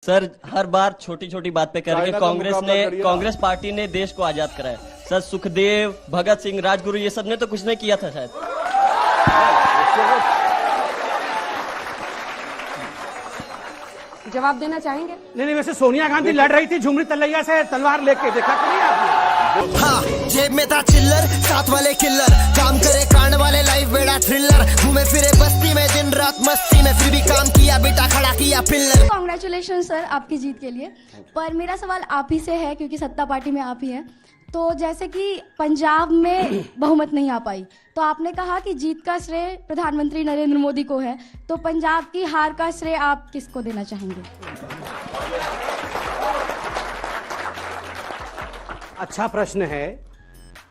Sir हर बार छोटी छोटी बात पे करके कांग्रेस पार्टी ने देश को आजाद कराया। सर सुखदेव, भगत सिंह, राजगुरु ये सब ने तो कुछ नहीं किया था शायद। जवाब देना चाहेंगे? नहीं, वैसे सोनिया गांधी लड़ रही थी झुमरी तलैया से तलवार लेके, देखा तो नहीं आपने? हाँ, जेब में था चिल्लर, साथ वाले किल्लर, काम करे कांड वाले, लाइफ बेड़ा थ्रिलर, घूमे फिरे बस्ती में दिन रात मस्ती में, फिर भी काम किया, बेटा खड़ा किया पिल्लर। कांग्रेचुलेशन सर आपकी जीत के लिए। पर मेरा सवाल आप ही से है, क्योंकि सत्ता पार्टी में आप ही हैं। तो जैसे कि पंजाब में बहुमत नहीं आ पाई, तो आपने कहा कि जीत का श्रेय प्रधानमंत्री नरेंद्र मोदी को है, तो पंजाब की हार का श्रेय आप किसको देना चाहेंगे? अच्छा प्रश्न है।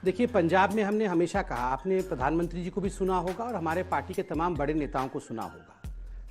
देखिए, पंजाब में हमने हमेशा कहा, आपने प्रधानमंत्री जी को भी सुना होगा और हमारे पार्टी के तमाम बड़े नेताओं को सुना होगा,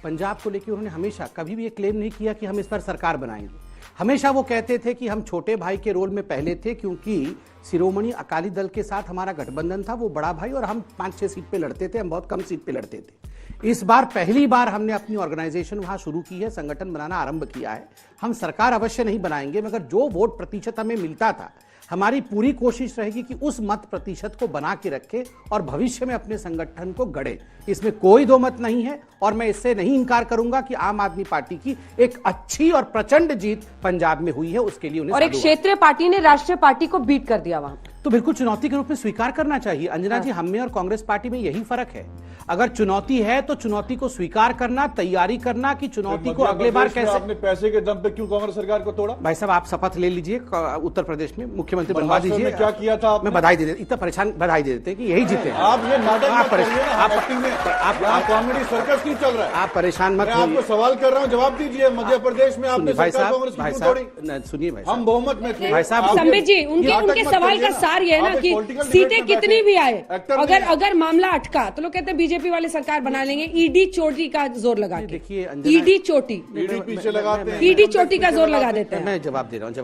पंजाब को लेकर उन्होंने हमेशा कभी भी ये क्लेम नहीं किया कि हम इस पर सरकार बनाएंगे। हमेशा वो कहते थे कि हम छोटे भाई के रोल में पहले थे, क्योंकि शिरोमणि अकाली दल के साथ हमारा गठबंधन था, वो बड़ा भाई, और हम 5-6 सीट पे लड़ते थे, हम बहुत कम सीट पे लड़ते थे। इस बार पहली बार हमने अपनी ऑर्गेनाइजेशन वहां शुरू की है, संगठन बनाना आरंभ किया है। हम सरकार अवश्य नहीं बनाएंगे, मगर जो वोट प्रतिशत हमें मिलता था, हमारी पूरी कोशिश रहेगी कि उस मत प्रतिशत को बना के रखे और भविष्य में अपने संगठन को गढ़े। इसमें कोई दो मत नहीं है, और मैं इससे नहीं इनकार करूंगा कि आम आदमी पार्टी की एक अच्छी और प्रचंड जीत पंजाब में हुई है, उसके लिए उन्हें और एक क्षेत्रीय पार्टी ने राष्ट्रीय पार्टी को बीट कर दिया वहां, तो बिल्कुल चुनौती के रूप में स्वीकार करना चाहिए। अंजना जी, हम में और कांग्रेस पार्टी में यही फर्क है। अगर चुनौती है तो चुनौती को स्वीकार करना, तैयारी करना कि चुनौती को अगले बार कैसे। आपने पैसे के दम पे क्यों कांग्रेस सरकार को तोड़ा? भाई साहब, आप शपथ ले लीजिए, उत्तर प्रदेश में मुख्यमंत्री बनवा दीजिए। क्या किया था? मैं बधाई दे देता, इतना परेशान बधाई दे देते हैं कि यही जीते। आप ये नाटक आप कॉमेडी सर्कस क्यों चल रहा है? आप परेशान मत होइए। आपको सवाल कर रहा हूँ, जवाब दीजिए। मध्य प्रदेश में आपने सरकार कांग्रेस की क्यों तोड़ी? सुनिए भाई, हम बहुमत में थे। भाई साहब, संबित जी, उनके सवाल का सार ये है ना कि सीटें कितनी भी आए, अगर मामला अटका तो लोग कहते हैं बीजेपी वाले सरकार बना लेंगे। ईडी चोटी का जोर लगा के, देखिए ईडी चोटी, पीछे लगाते हैं, ईडी चोटी का जोर लगा देते हैं। मैं जवाब दे रहा हूँ।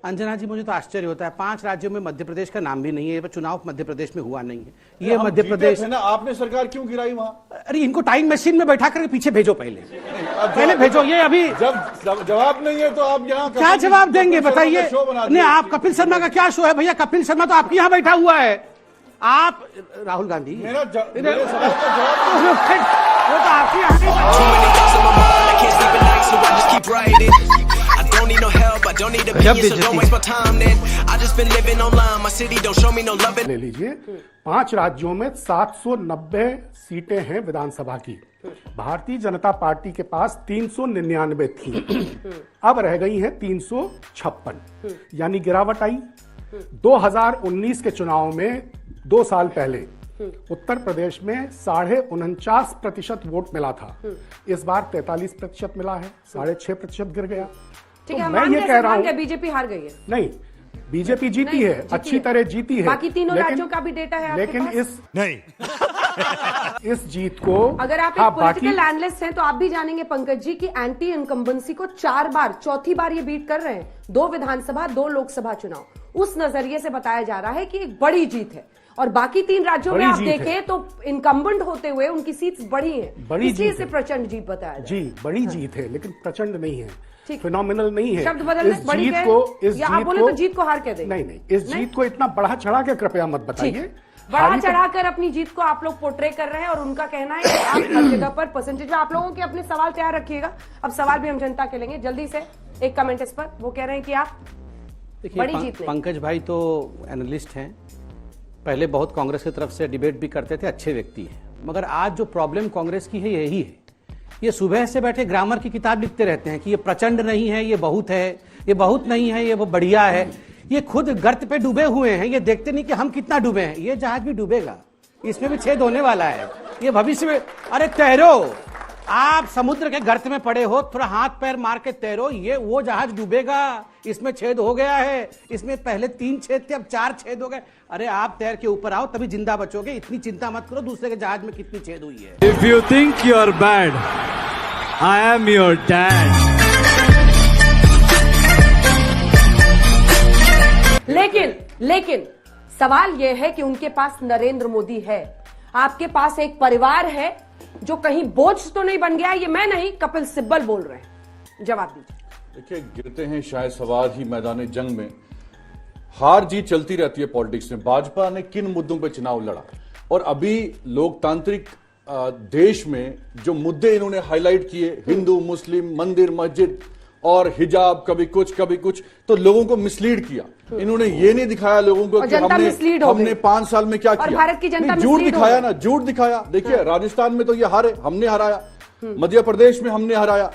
अंजना जी, मुझे तो आश्चर्य होता है, 5 राज्यों में मध्य प्रदेश का नाम भी नहीं है, चुनाव मध्य प्रदेश में हुआ नहीं है। ये मध्य प्रदेश है ना, आपने सरकार क्यों गिराई वहां? अरे इनको टाइम मशीन में बैठा करके पीछे भेजो, पहले भेजो। ये अभी जब जवाब नहीं है तो आप यहाँ क्या जवाब देंगे बताइए? नहीं, आप कपिल शर्मा का क्या शो है भैया? कपिल शर्मा तो आपके यहाँ बैठा हुआ है। आप राहुल गांधी, मेरे सवाल का जवाब वो तो आपके यहाँ। ले लीजिए, 5 राज्यों में 790 सीटें हैं विधानसभा की। भारतीय जनता पार्टी के पास 399 थी, अब रह गई हैं 356, यानी गिरावट आई। 2019 के चुनाव में 2 साल पहले उत्तर प्रदेश में 49.5% वोट मिला था, इस बार 43% मिला है, 6.5% गिर गया। ठीक तो है, मैं ये कह रहा हूँ, बीजेपी हार गई है। नहीं, बीजेपी जीती है, अच्छी तरह जीती है। बाकी तीनों राज्यों का भी डेटा है आपके लेकिन पास? इस जीत को, अगर आप एक पॉलिटिकल एनालिस्ट हैं तो आप भी जानेंगे पंकज जी की एंटी इनकम्बेंसी को 4 बार, चौथी बार ये बीट कर रहे हैं। 2 विधानसभा, 2 लोकसभा चुनाव, उस नजरिए से बताया जा रहा है कि एक बड़ी जीत है। और बाकी 3 राज्यों में आप देखें तो इनकम्बेंट होते हुए उनकी सीट्स बढ़ी हैं, इसलिए इसे प्रचंड जीत बताया जाए। जी, बड़ी जीत है, लेकिन प्रचंड नहीं है, फिनोमिनल नहीं है। शब्द बदलने, इस जीत को, या आप बोले तो जीत को हार कह देंगे? नहीं, इस जीत को इतना बढ़ा चढ़ा के कृपया मत बताइए। बढ़ा चढ़ाकर अपनी जीत को आप लोग पोर्ट्रे कर रहे हैं, और उनका कहना है कि आप हर जगह पर परसेंटेज में आप लोगों के अपने सवाल तैयार रखिएगा। अब सवाल भी हम जनता के लेंगे। जल्दी से एक कमेंट इस पर, वो कह रहे हैं कि आप बड़ी जीत। पंकज भाई तो एनालिस्ट हैं, पहले बहुत कांग्रेस की तरफ से डिबेट भी करते थे, अच्छे व्यक्ति हैं, मगर आज जो प्रॉब्लम कांग्रेस की है यही है, ये सुबह से बैठे ग्रामर की किताब लिखते रहते हैं कि ये प्रचंड नहीं है, ये बहुत है, ये बहुत नहीं है, ये वो बढ़िया है। ये खुद गर्त पे डूबे हुए हैं, ये देखते नहीं कि हम कितना डूबे हैं। ये जहाज भी डूबेगा, इसमें भी छेद होने वाला है, ये भविष्य में। अरे तैरो, आप समुद्र के गर्त में पड़े हो, थोड़ा हाथ पैर मार के तैरो, ये वो जहाज डूबेगा, इसमें छेद हो गया है, इसमें पहले 3 छेद थे, अब 4 छेद हो गए। अरे आप तैर के ऊपर आओ, तभी जिंदा बचोगे। इतनी चिंता मत करो दूसरे के जहाज में कितनी छेद हुई है। If you think you are bad, I am your dad. लेकिन सवाल यह है कि उनके पास नरेंद्र मोदी है, आपके पास एक परिवार है जो कहीं बोझ तो नहीं बन गया। ये मैं नहीं, कपिल सिब्बल बोल रहे हैं। जवाब दीजिए। देखिए, गिरते हैं शायद सवार ही मैदान जंग में। हार जीत चलती रहती है पॉलिटिक्स में। भाजपा ने किन मुद्दों पे चुनाव लड़ा, और अभी लोकतांत्रिक देश में जो मुद्दे इन्होंने हाईलाइट किए, हिंदू मुस्लिम, मंदिर मस्जिद और हिजाब, कभी कुछ, तो लोगों को मिसलीड किया। इन्होंने ये नहीं दिखाया लोगों को कि हमने 5 साल में क्या किया। भारत की जनता झूठ दिखाया ना, झूठ दिखाया। देखिए, राजस्थान में तो ये हारे, हमने हराया। मध्य प्रदेश में हमने हराया,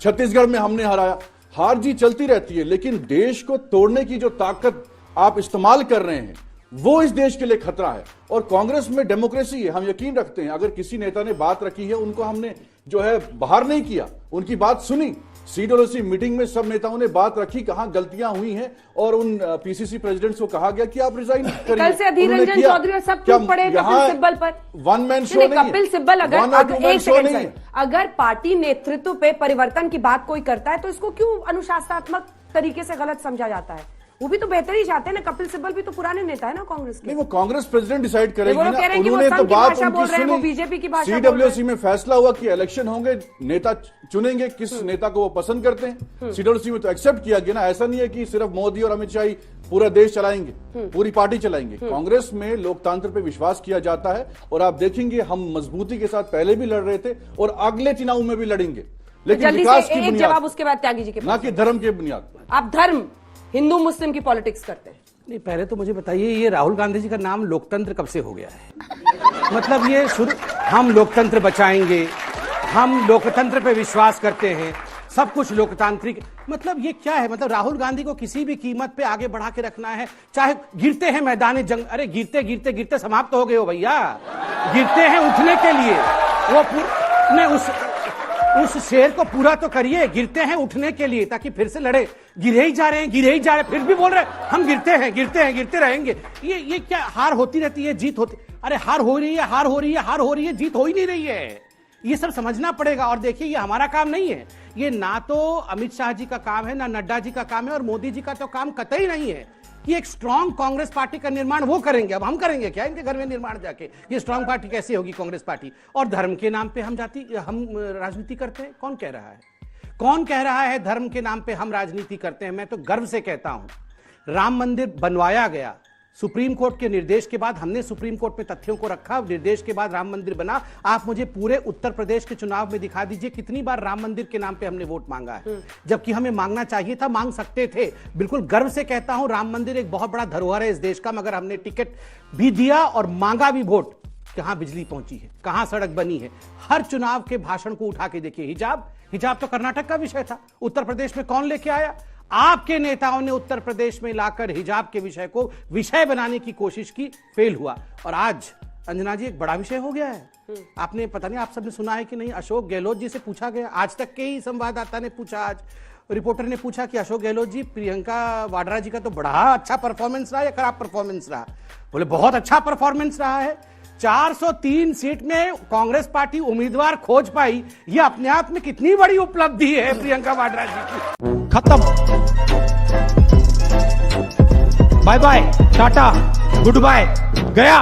छत्तीसगढ़ में हमने हराया। हार जीत चलती रहती है, लेकिन देश को तोड़ने की जो ताकत आप इस्तेमाल कर रहे हैं वो इस देश के लिए खतरा है। और कांग्रेस में डेमोक्रेसी है, हम यकीन रखते हैं। अगर किसी नेता ने बात रखी है, उनको हमने जो है बाहर नहीं किया, उनकी बात सुनी। CWC मीटिंग में सब नेताओं ने बात रखी, कहां गलतियां हुई हैं, और उन PCC प्रेसिडेंट्स को कहा गया कि आप रिजाइन करिए। कल से अधीर रंजन चौधरी और सब टूट पड़े कपिल सिब्बल पर। वन मैन शो नहीं, कपिल सिब्बल अगर पार्टी नेतृत्व पे परिवर्तन की बात कोई करता है तो इसको क्यों अनुशासनात्मक तरीके से गलत समझा जाता है? वो भी तो बेहतर ही चाहते हैं ना। कपिल सिब्बल भी तो पुराने नेता है ना कांग्रेस के। नहीं, वो कांग्रेस प्रेसिडेंट डिसाइड करेगी ना। उन्होंने तो बात उनकी सुनी, बीजेपी की भाषा। CWC में फैसला हुआ कि इलेक्शन होंगे, नेता चुनेंगे किस नेता को वो पसंद करते हैं। CWC में तो एक्सेप्ट किया गया ना। ऐसा नहीं है कि सिर्फ मोदी और अमित शाह ही पूरा देश चलाएंगे, पूरी पार्टी चलाएंगे। कांग्रेस में लोकतंत्र पे विश्वास किया जाता है, और आप देखेंगे हम मजबूती के साथ पहले भी लड़ रहे थे और अगले चुनाव में भी लड़ेंगे, लेकिन विकास की बुनियाद, जवाब उसके बाद त्यागी जी के, ना कि धर्म के बुनियाद। आप धर्म, हिंदू मुस्लिम की पॉलिटिक्स करते हैं। नहीं, पहले तो मुझे बताइए, ये राहुल गांधी जी का नाम लोकतंत्र कब से हो गया है? मतलब ये शुरू, हम लोकतंत्र बचाएंगे, हम लोकतंत्र पे विश्वास करते हैं, सब कुछ लोकतांत्रिक, मतलब ये क्या है? मतलब राहुल गांधी को किसी भी कीमत पे आगे बढ़ा के रखना है, चाहे गिरते हैं मैदान जंग। अरे गिरते गिरते गिरते समाप्त हो गए हो भैया। गिरते हैं उठने के लिए, वो उस शेर को पूरा तो करिए। गिरते हैं उठने के लिए, ताकि फिर से लड़े। गिरे ही जा रहे हैं, फिर भी बोल रहे हैं हम गिरते रहेंगे। ये क्या हार होती रहती है, जीत होती? अरे हार हो रही है, जीत हो ही नहीं रही है। ये सब समझना पड़ेगा। और देखिए, ये हमारा काम नहीं है। ये ना तो अमित शाह जी का काम है, ना नड्डा जी का काम है, और मोदी जी का तो काम कतई नहीं है। ये एक स्ट्रांग कांग्रेस पार्टी का निर्माण वो करेंगे। अब हम करेंगे क्या इनके घर में निर्माण जाके? ये स्ट्रांग पार्टी कैसे होगी कांग्रेस पार्टी? और धर्म के नाम पे हम राजनीति करते हैं? कौन कह रहा है? कौन कह रहा है धर्म के नाम पे हम राजनीति करते हैं? मैं तो गर्व से कहता हूं, राम मंदिर बनवाया गया सुप्रीम कोर्ट के निर्देश के बाद। हमने सुप्रीम कोर्ट में तथ्यों को रखा, निर्देश के बाद राम मंदिर बना। आप मुझे पूरे उत्तर प्रदेश के चुनाव में दिखा दीजिए कितनी बार राम मंदिर के नाम पे हमने वोट मांगा है, जबकि हमें मांगना चाहिए था, मांग सकते थे। बिल्कुल गर्व से कहता हूं, राम मंदिर एक बहुत बड़ा धरोहर है इस देश का। मगर हमने टिकट भी दिया और मांगा भी वोट। कहां बिजली पहुंची है, कहां सड़क बनी है? हर चुनाव के भाषण को उठा के देखिए। हिजाब तो कर्नाटक का विषय था, उत्तर प्रदेश में कौन लेके आया? आपके नेताओं ने उत्तर प्रदेश में लाकर हिजाब के विषय को विषय बनाने की कोशिश की, फेल हुआ। और आज अंजना जी एक बड़ा विषय हो गया है। आपने, पता नहीं आप सबने सुना है कि नहीं, अशोक गहलोत जी से पूछा गया, आज तक के ही संवाददाता ने पूछा, आज रिपोर्टर ने पूछा कि अशोक गहलोत जी, प्रियंका वाड्रा जी का तो बड़ा अच्छा परफॉर्मेंस रहा या खराब परफॉर्मेंस रहा? बोले बहुत अच्छा परफॉर्मेंस रहा है। 403 सीट में कांग्रेस पार्टी उम्मीदवार खोज पाई, ये अपने आप में कितनी बड़ी उपलब्धि है प्रियंका वाड्रा जी की। खत्म, bye bye, tata, goodbye, गया।